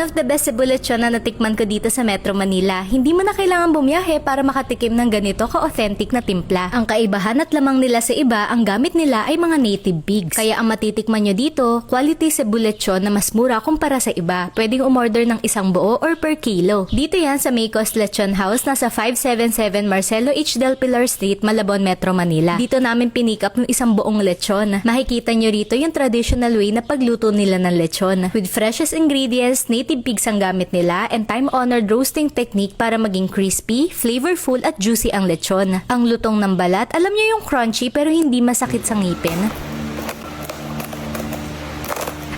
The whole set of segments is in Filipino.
One of the best Cebu lechon na natikman ko dito sa Metro Manila. Hindi mo na kailangan bumiyahe para makatikim ng ganito ka-authentic na timpla. Ang kaibahan at lamang nila sa iba, ang gamit nila ay mga native pigs. Kaya ang matitikman nyo dito, quality Cebu lechon na mas mura kumpara sa iba. Pwedeng umorder ng isang buo or per kilo. Dito yan sa Maycos Lechon House, nasa 577 Marcelo H. Del Pilar Street, Malabon, Metro Manila. Dito namin pinick up ng isang buong lechon. Makikita nyo rito yung traditional way na pagluto nila ng lechon. With freshest ingredients, native pigs ang gamit nila, and time-honored roasting technique para maging crispy, flavorful at juicy ang lechon. Ang lutong ng balat, alam nyo yung crunchy pero hindi masakit sa ngipin.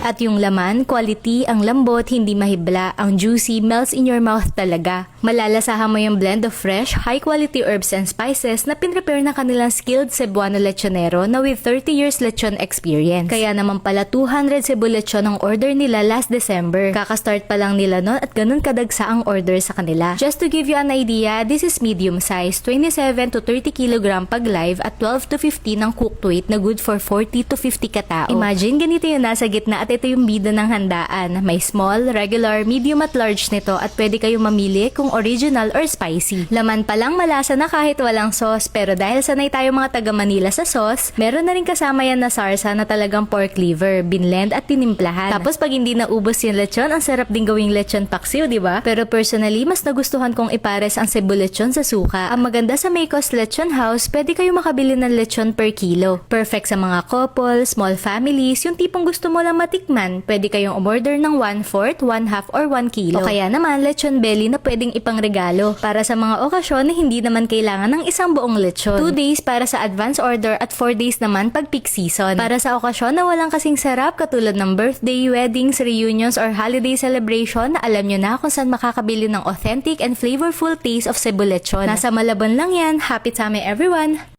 At yung laman, quality, ang lambot, hindi mahibla, ang juicy, melts in your mouth talaga. Malalasahan mo yung blend of fresh, high-quality herbs and spices na pinrepare na kanilang skilled Cebuano lechonero na with 30 years lechon experience. Kaya naman pala 200 Cebu lechon ang order nila last December. Kakastart pa lang nila nun at ganun kadagsa ang order sa kanila. Just to give you an idea, this is medium size, 27 to 30 kg pag live at 12 to 15 ang cooked weight na good for 40 to 50 katao. Imagine ganito yung nasa gitna at ito yung bida ng handaan. May small, regular, medium at large nito at pwede kayong mamili kung original or spicy. Laman pa lang malasa na kahit walang sauce, pero dahil sanay tayo mga taga Manila sa sauce, meron na rin kasama yan na sarsa na talagang pork liver, binlend at tinimplahan. Tapos pag hindi naubos yung lechon, ang sarap din gawing lechon paksiw, di ba? Pero personally, mas nagustuhan kong ipares ang Cebu lechon sa suka. Ang maganda sa Maycos Lechon House, pwede kayo makabili ng lechon per kilo. Perfect sa mga couple, small families, yung tipong gusto mo lang matikman. Pwede kayong umorder ng 1/4, 1/2 or 1 kilo. O kaya naman lechon belly na pwedeng ipangregalo para sa mga okasyon na hindi naman kailangan ng isang buong lechon. 2 days para sa advance order at 4 days naman pag peak season. Para sa okasyon na walang kasing sarap katulad ng birthday, weddings, reunions or holiday celebration, na alam nyo na kung saan makakabili ng authentic and flavorful taste of Cebu lechon. Nasa Malabon lang yan. Happy Tame everyone!